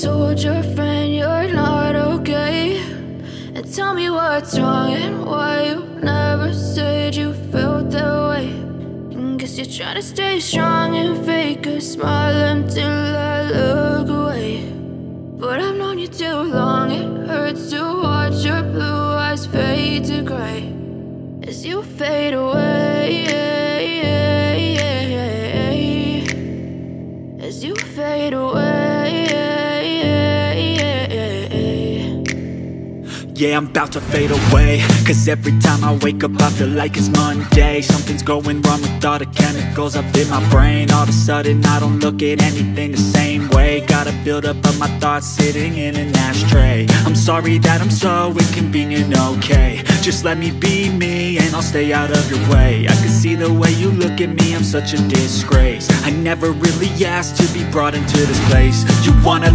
told your friend you're not okay? And tell me what's wrong and why you never said you felt that way. And guess you're trying to stay strong and fake a smile until I look away. But I've known you too long, it hurts to watch your blue eyes fade to gray as you fade away, as you fade away. Yeah, I'm about to fade away, cause every time I wake up I feel like it's Monday. Something's going wrong with all the chemicals up in my brain. All of a sudden I don't look at anything the same way. Got a buildup of my thoughts sitting in an ashtray. I'm sorry that I'm so inconvenient, okay? Just let me be me and I'll stay out of your way. I can see the way you look at me, I'm such a disgrace. I never really asked to be brought into this place. You wanna